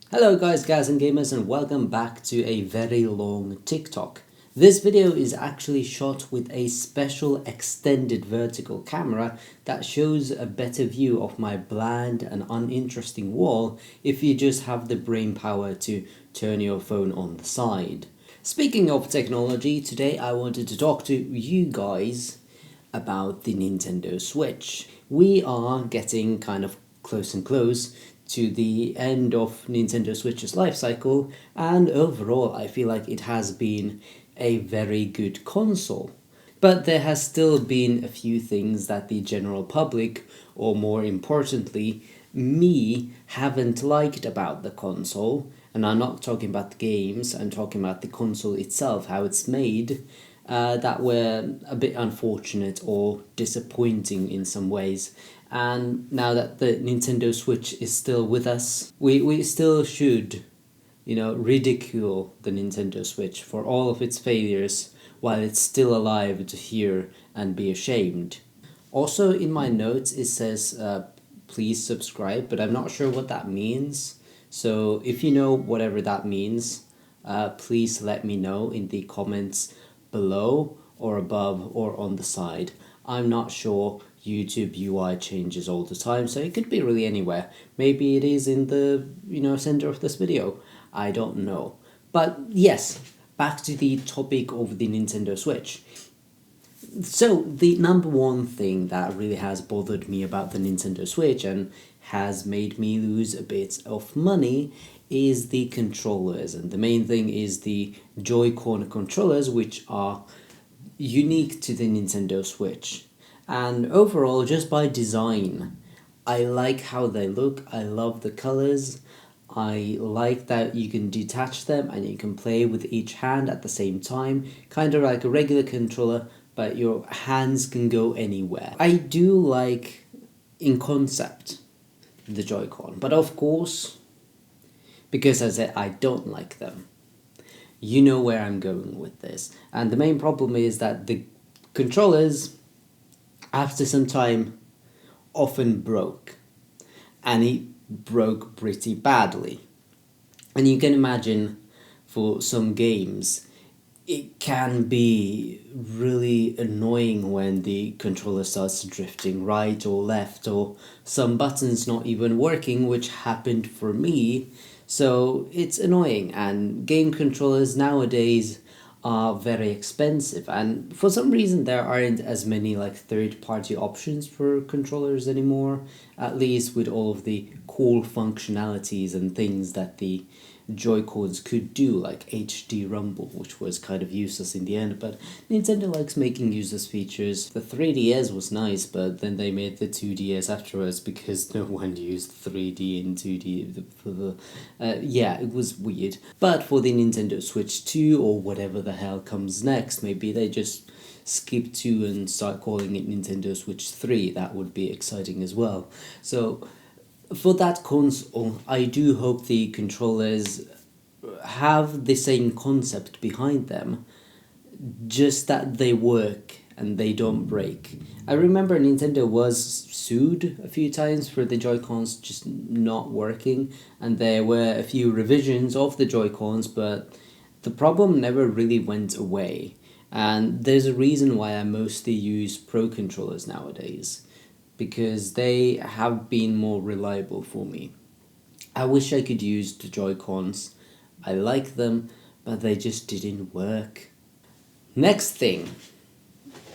Hello guys, guys and gamers, and welcome back to a very long TikTok. This video is actually shot with a special extended vertical camera that shows a better view of my bland and uninteresting wall if you just have the brain power to turn your phone on the side. Speaking of technology, today I wanted to talk to you guys about the Nintendo Switch. We are getting kind of close and close to the end of Nintendo Switch's life cycle, and overall I feel like it has been a very good console. But there has still been a few things that the general public, or more importantly, me, haven't liked about the console. And I'm not talking about the games, I'm talking about the console itself, how it's made, that were a bit unfortunate or disappointing in some ways. And now that the Nintendo Switch is still with us, we still should, ridicule the Nintendo Switch for all of its failures while it's still alive to hear and be ashamed. Also, in my notes, it says, please subscribe, but I'm not sure what that means. So if you know whatever that means, please let me know in the comments below or above or on the side. I'm not sure. YouTube UI changes all the time, so it could be really anywhere. Maybe it is in the center of this video. I don't know. But yes, back to the topic of the Nintendo Switch. So the number one thing that really has bothered me about the Nintendo Switch and has made me lose a bit of money is the controllers, and the main thing is the Joy-Con controllers, which are unique to the Nintendo Switch. And overall, just by design, I like how they look, I love the colors, I like that you can detach them and you can play with each hand at the same time, kind of like a regular controller, but your hands can go anywhere. I do like, in concept, the Joy-Con, but of course, because as I said, I don't like them. You know where I'm going with this. And the main problem is that the controllers, after some time, often broke. And it broke pretty badly. And you can imagine, for some games, it can be really annoying when the controller starts drifting right or left, or some buttons not even working, which happened for me. So it's annoying, and game controllers nowadays are very expensive, and for some reason there aren't as many like third-party options for controllers anymore, at least with all of the cool functionalities and things that the Joy-Cons could do, like HD Rumble, which was kind of useless in the end, but Nintendo likes making useless features. The 3DS was nice, but then they made the 2DS afterwards because no one used 3D and 2D for the... yeah, it was weird. But for the Nintendo Switch 2, or whatever the hell comes next, maybe they just skip 2 and start calling it Nintendo Switch 3. That would be exciting as well. So for that console, I do hope the controllers have the same concept behind them, just that they work and they don't break. I remember Nintendo was sued a few times for the Joy-Cons just not working, and there were a few revisions of the Joy-Cons, but the problem never really went away. And there's a reason why I mostly use Pro controllers nowadays, because they have been more reliable for me. I wish I could use the Joy-Cons. I like them, but they just didn't work. Next thing,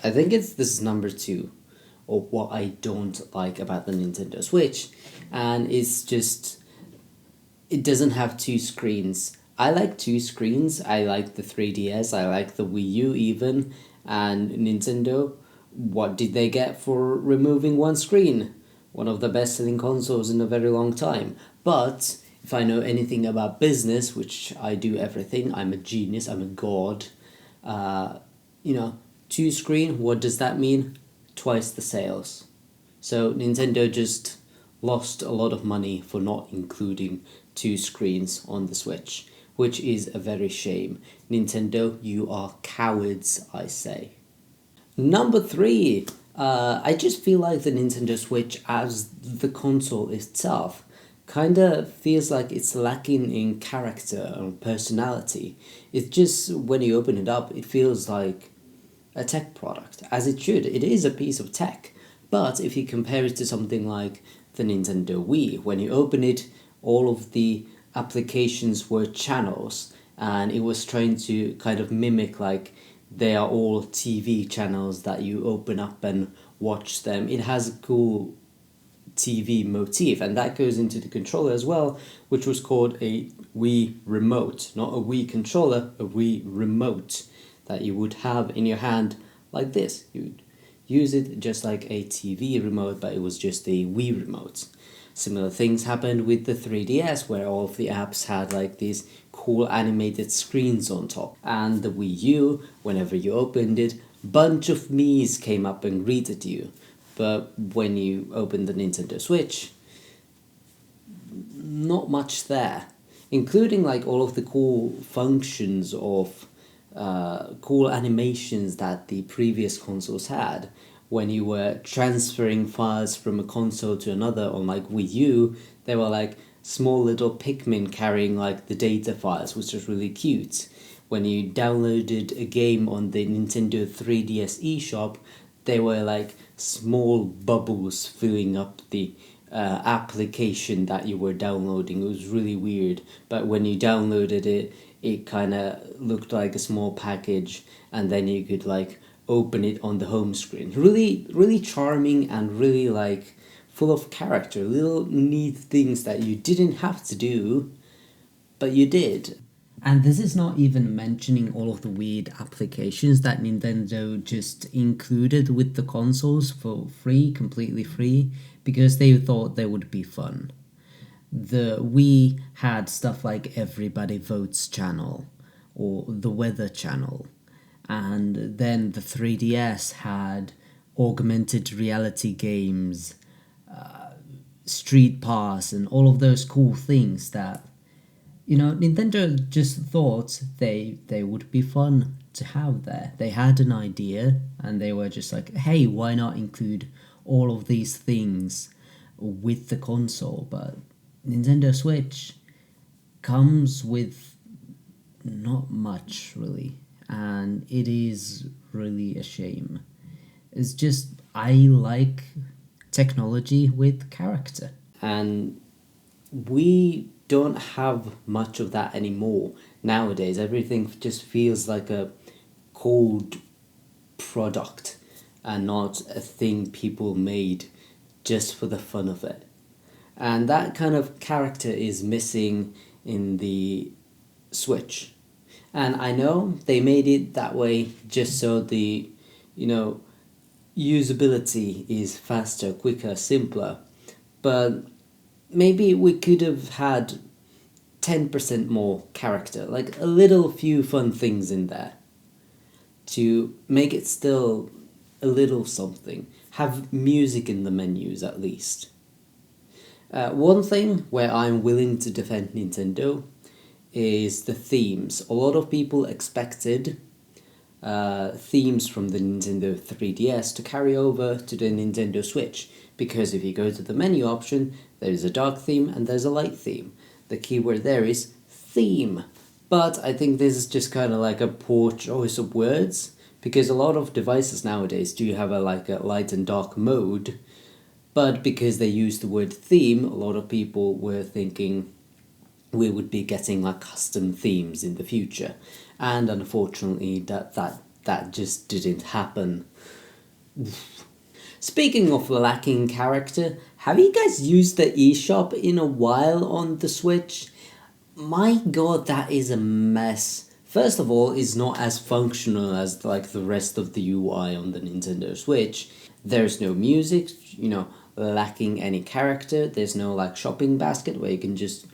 I think this is number 2 of what I don't like about the Nintendo Switch, and it's just, it doesn't have 2 screens. I like 2 screens. I like the 3DS, I like the Wii U even, and Nintendo, what did they get for removing 1 screen? One of the best-selling consoles in a very long time. But if I know anything about business, which I do everything, I'm a genius, I'm a god, 2 screen, what does that mean? Twice the sales. So Nintendo just lost a lot of money for not including 2 screens on the Switch, which is a very shame. Nintendo, you are cowards, I say. Number 3, I just feel like the Nintendo Switch as the console itself kind of feels like it's lacking in character and personality. It just, when you open it up, it feels like a tech product, as it should. It is a piece of tech. But if you compare it to something like the Nintendo Wii, when you open it, all of the applications were channels, and it was trying to kind of mimic like they are all TV channels that you open up and watch them. It has a cool TV motif, and that goes into the controller as well, which was called a Wii Remote. Not a Wii controller, a Wii Remote that you would have in your hand like this. You'd use it just like a TV remote, but it was just a Wii Remote. Similar things happened with the 3DS, where all of the apps had like these cool animated screens on top. And the Wii U, whenever you opened it, bunch of Mii's came up and greeted you. But when you open the Nintendo Switch, not much there. Including like all of the cool functions of cool animations that the previous consoles had. When you were transferring files from a console to another on like Wii U, they were like small little Pikmin carrying like the data files, which was really cute. When you downloaded a game on the Nintendo 3DS eShop, they were like small bubbles filling up the application that you were downloading. It was really weird, but when you downloaded it, it kind of looked like a small package, and then you could like open it on the home screen. Really, really charming and really like full of character. Little neat things that you didn't have to do, but you did. And this is not even mentioning all of the weird applications that Nintendo just included with the consoles for free, completely free, because they thought they would be fun. The Wii had stuff like Everybody Votes channel or the Weather channel, and then the 3DS had augmented reality games, Street Pass, and all of those cool things that, you know, Nintendo just thought they would be fun to have there. They had an idea and they were just like, hey, why not include all of these things with the console? But Nintendo Switch comes with not much really, and it is really a shame. It's just, I like technology with character, and we don't have much of that anymore nowadays. Everything just feels like a cold product and not a thing people made just for the fun of it. And that kind of character is missing in the Switch. And I know they made it that way just so the, you know, usability is faster, quicker, simpler. But maybe we could have had 10% more character, like a little few fun things in there to make it still a little something. Have music in the menus at least. One thing where I'm willing to defend Nintendo is the themes. A lot of people expected themes from the Nintendo 3DS to carry over to the Nintendo Switch, because if you go to the menu option, there's a dark theme and there's a light theme. The keyword there is theme. But I think this is just kind of like a poor choice of words, because a lot of devices nowadays do have a light and dark mode, but because they use the word theme, a lot of people were thinking we would be getting like custom themes in the future, and unfortunately that just didn't happen. Speaking of lacking character, have you guys used the eShop in a while on the Switch? My god, that is a mess. First of all, it's not as functional as like the rest of the UI on the Nintendo Switch. There's no music, you know, lacking any character. There's no like shopping basket where you can just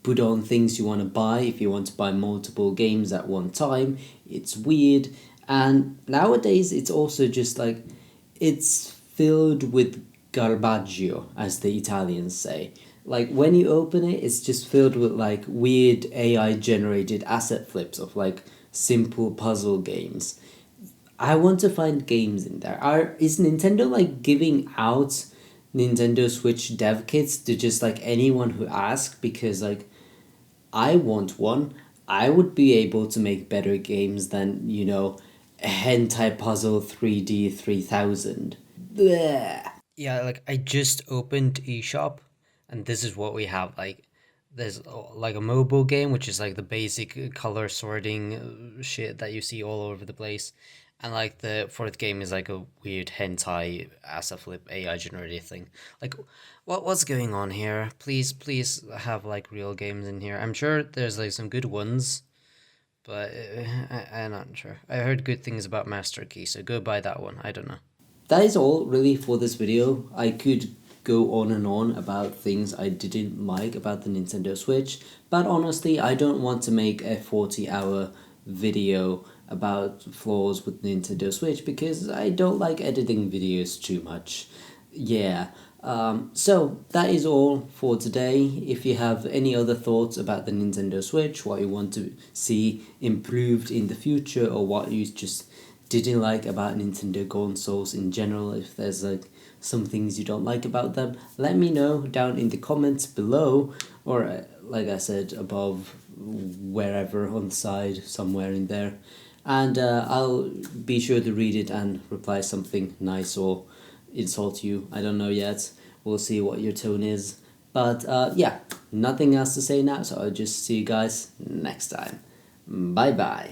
put on things you want to buy if you want to buy multiple games at one time. It's weird. And nowadays it's also just like, it's filled with garbaggio, as the Italians say. Like when you open it, it's just filled with like weird AI generated asset flips of like simple puzzle games. I want to find games in there. Is Nintendo like giving out Nintendo Switch dev kits to just like anyone who asks, because like I want one. I would be able to make better games than, Hentai Puzzle 3D 3000. Blech. Yeah, like I just opened eShop and this is what we have. Like there's like a mobile game which is like the basic color sorting shit that you see all over the place. And like the fourth game is like a weird hentai flip AI generated thing. Like what's going on here? Please have like real games in here. I'm sure there's like some good ones, but I'm not sure. I heard good things about Master Key, so go buy that one. I don't know. That is all really for this video. I could go on and on about things I didn't like about the Nintendo Switch, but honestly I don't want to make a 40-hour video about flaws with Nintendo Switch because I don't like editing videos too much. Yeah. So that is all for today. If you have any other thoughts about the Nintendo Switch, what you want to see improved in the future, or what you just didn't like about Nintendo consoles in general, if there's like some things you don't like about them, let me know down in the comments below, or like I said, above, wherever on the side, somewhere in there. And I'll be sure to read it and reply something nice or insult you. I don't know yet. We'll see what your tone is. But yeah, nothing else to say now, so I'll just see you guys next time. Bye bye.